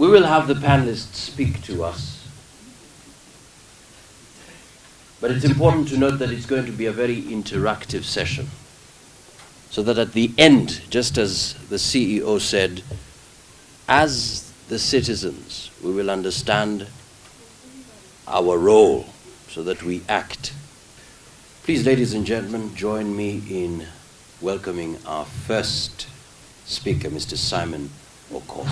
We will have the panelists speak to us, but it's important to note that it's going to be a very interactive session, so that at the end, just as the CEO said, as the citizens, we will understand our role so that we act. Please, ladies and gentlemen, join me in welcoming our first speaker, Mr. Simon Okoth,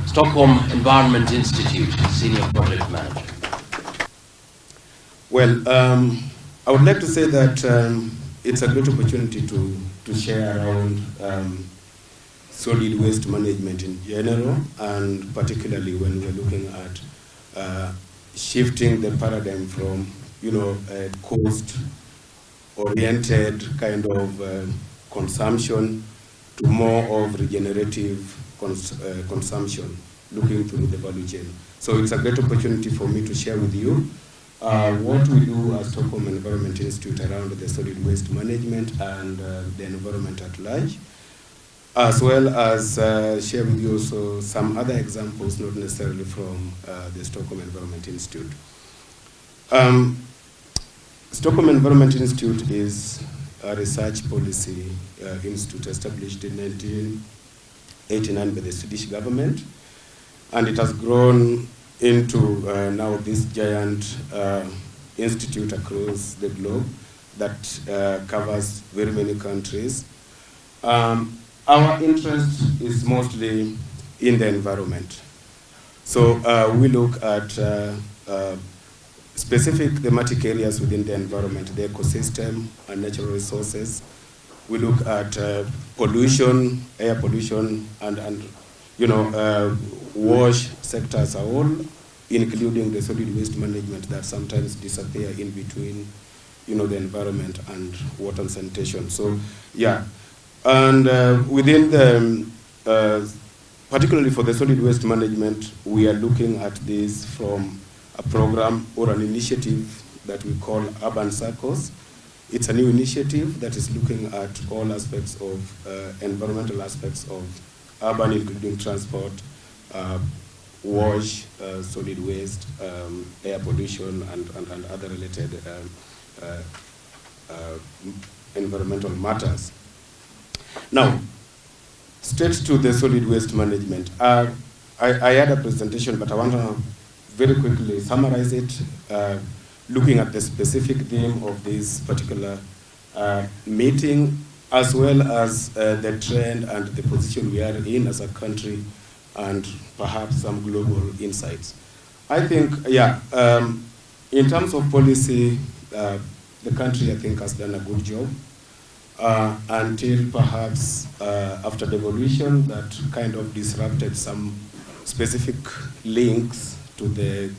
Stockholm Environment Institute, Senior Project Manager. Well, I would like to say that it's a great opportunity to share around solid waste management in general, and particularly when we're looking at shifting the paradigm from, a cost-oriented kind of consumption to more of regenerative consumption, looking through the value chain. So it's a great opportunity for me to share with you what we do as Stockholm Environment Institute around the solid waste management and the environment at large, as well as share with you also some other examples, not necessarily from the Stockholm Environment Institute. Stockholm Environment Institute is a research policy institute established in 1989 by the Swedish government, and it has grown into now this giant institute across the globe that covers very many countries. Our interest is mostly in the environment. So we look at specific thematic areas within the environment, the ecosystem and natural resources. We look at pollution, air pollution, and wash sector as a whole, including the solid waste management that sometimes disappear in between, the environment and water and sanitation. So, yeah. And within the, particularly for the solid waste management, we are looking at this from a program or an initiative that we call Urban Circles. It's a new initiative that is looking at all aspects of environmental aspects of urban, including transport, wash, solid waste, air pollution, and other related environmental matters. Now, straight to the solid waste management. I had a presentation, but I want to very quickly summarize it, looking at the specific theme of this particular meeting, as well as the trend and the position we are in as a country, and perhaps some global insights. I think, in terms of policy, the country, I think, has done a good job. Until perhaps after devolution, that kind of disrupted some specific links to the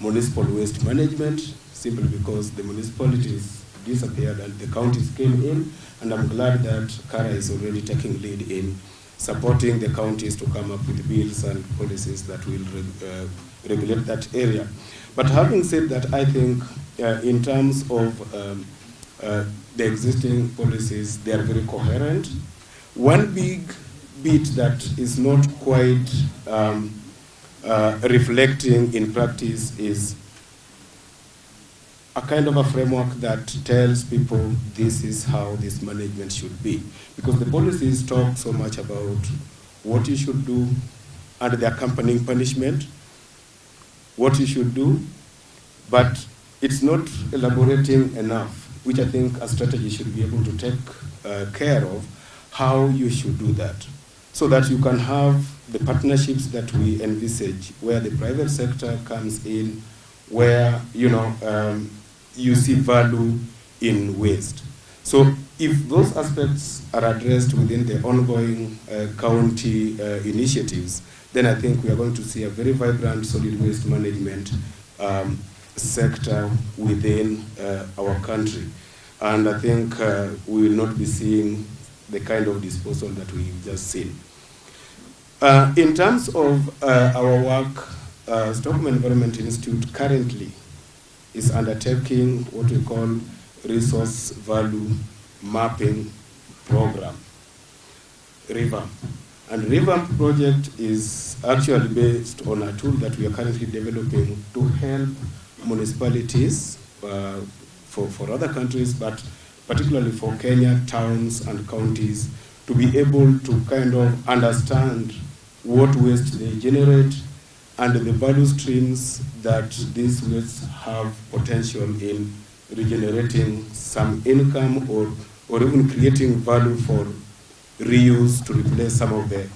municipal waste management, simply because the municipalities disappeared and the counties came in, and I'm glad that Kara is already taking lead in supporting the counties to come up with bills and policies that will regulate that area. But having said that, I think in terms of the existing policies, they are very coherent. One big bit that is not quite reflecting in practice is a kind of a framework that tells people this is how this management should be. Because the policies talk so much about what you should do and the accompanying punishment, what you should do, but it's not elaborating enough, which I think a strategy should be able to take care of, how you should do that, so that you can have the partnerships that we envisage, where the private sector comes in, where you see value in waste. So if those aspects are addressed within the ongoing county initiatives, then I think we are going to see a very vibrant solid waste management sector within our country. And I think we will not be seeing the kind of disposal that we've just seen. In terms of our work, Stockholm Environment Institute currently is undertaking what we call resource value mapping program, RIVA. And Revamp project is actually based on a tool that we are currently developing to help municipalities for other countries, but particularly for Kenya, towns and counties, to be able to kind of understand what waste they generate and the value streams that these wastes have potential in regenerating some income or even creating value for reuse to replace some of the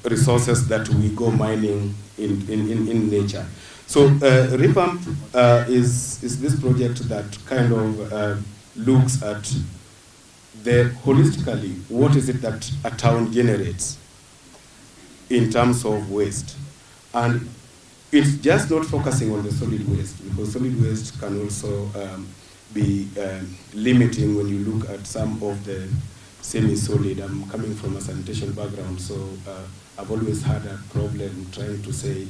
resources that we go mining in nature. So Revamp is this project that kind of looks at holistically what is it that a town generates in terms of waste. And it's just not focusing on the solid waste, because solid waste can also be limiting when you look at some of the semi-solid. I'm coming from a sanitation background, so I've always had a problem trying to say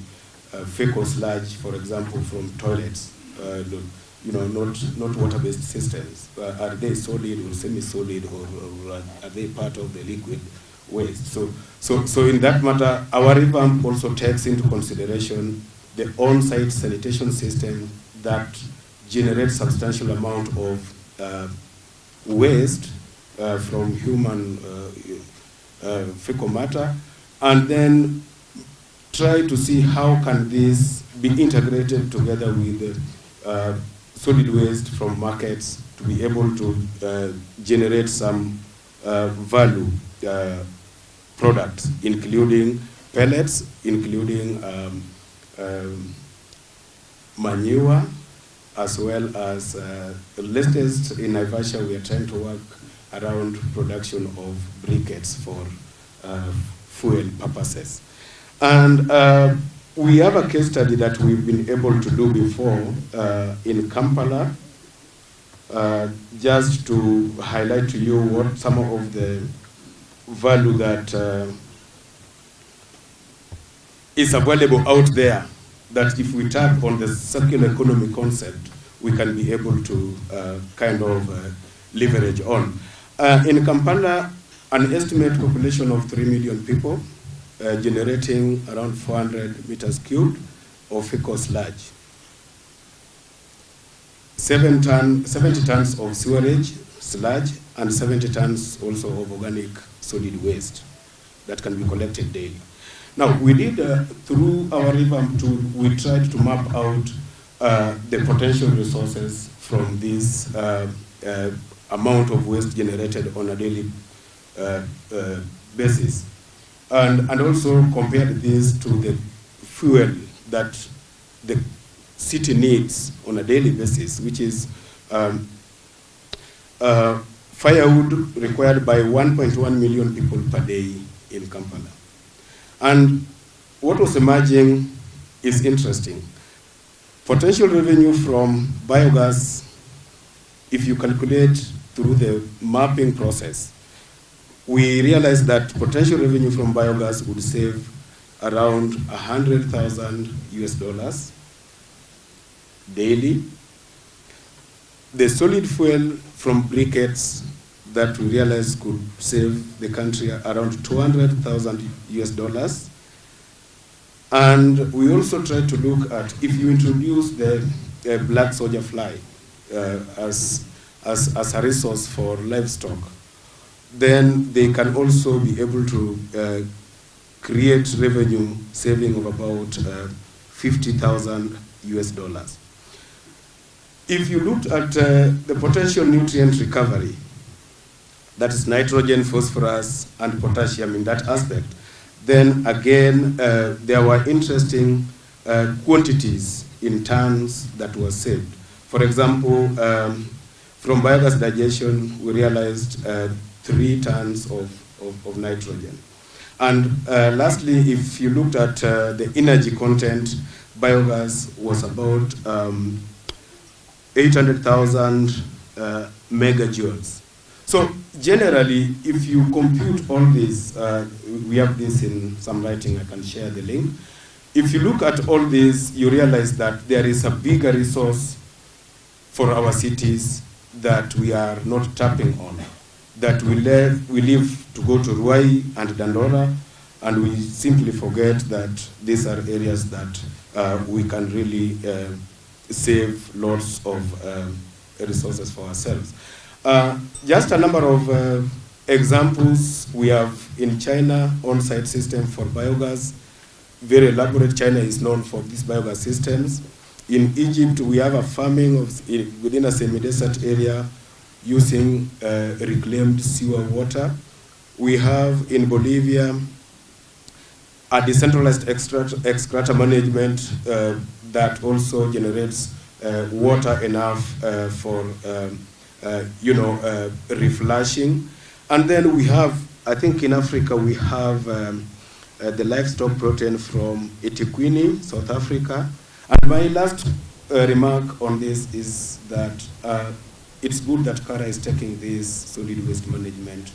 fecal sludge, for example, from toilets, not water-based systems. Are they solid or semi-solid, or are they part of the liquid waste? So in that matter, our Revamp also takes into consideration the on-site sanitation system that generates substantial amount of waste from human fecal matter, and then try to see how can this be integrated together with the solid waste from markets to be able to generate some value products, including pellets, including manure, as well as the latest in Naivasha, we are trying to work around production of briquettes for fuel purposes. And we have a case study that we've been able to do before in Kampala, just to highlight to you what some of the value that is available out there, that if we tap on the circular economy concept, we can be able to kind of leverage on. In Kampala, an estimated population of 3 million people, generating around 400 meters cubed of fecal sludge. 70 tons of sewerage sludge, and 70 tons also of organic solid waste that can be collected daily. Now, we did, through our Revamp tool, we tried to map out the potential resources from this amount of waste generated on a daily basis. And also compared this to the fuel that the city needs on a daily basis, which is firewood required by 1.1 million people per day in Kampala. And what was emerging is interesting. Potential revenue from biogas, if you calculate through the mapping process, we realized that potential revenue from biogas would save around $100,000 daily. The solid fuel from briquettes that we realized could save the country around $200,000. And we also tried to look at, if you introduce the black soldier fly as a resource for livestock, then they can also be able to create revenue saving of about $50,000. If you looked at the potential nutrient recovery, that is nitrogen, phosphorus, and potassium in that aspect, then again, there were interesting quantities in tons that were saved. For example, from biogas digestion, we realized 3 tons of nitrogen. And lastly, if you looked at the energy content, biogas was about 800,000 megajoules. So generally, if you compute all this, we have this in some writing, I can share the link. If you look at all this, you realize that there is a bigger resource for our cities that we are not tapping on. that we live to go to Ruai and Dandora, and we simply forget that these are areas that we can really save lots of resources for ourselves. Just a number of examples. We have in China on-site system for biogas, very elaborate. China is known for these biogas systems. In Egypt, we have a farming within a semi-desert area using reclaimed sewer water. We have in Bolivia a decentralized excreta management that also generates water enough for reflushing. And then we have, I think in Africa, we have the livestock protein from Etiquini, South Africa. And my last remark on this is that it's good that Kara is taking this solid waste management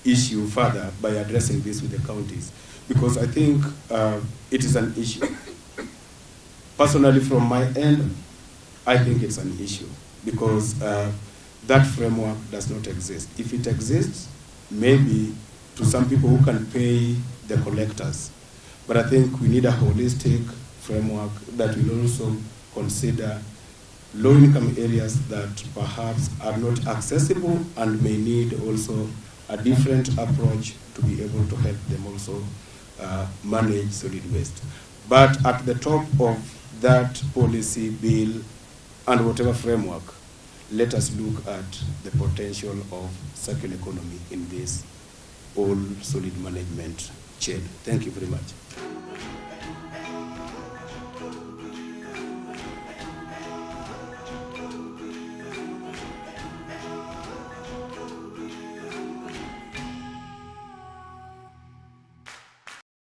issue further by addressing this with the counties, because I think it is an issue. Personally, from my end, I think it's an issue because that framework does not exist. If it exists, maybe to some people who can pay the collectors. But I think we need a holistic framework that will also consider low-income areas that perhaps are not accessible and may need also a different approach to be able to help them also manage solid waste. But at the top of that policy bill and whatever framework, let us look at the potential of circular economy in this whole solid management chain. Thank you very much.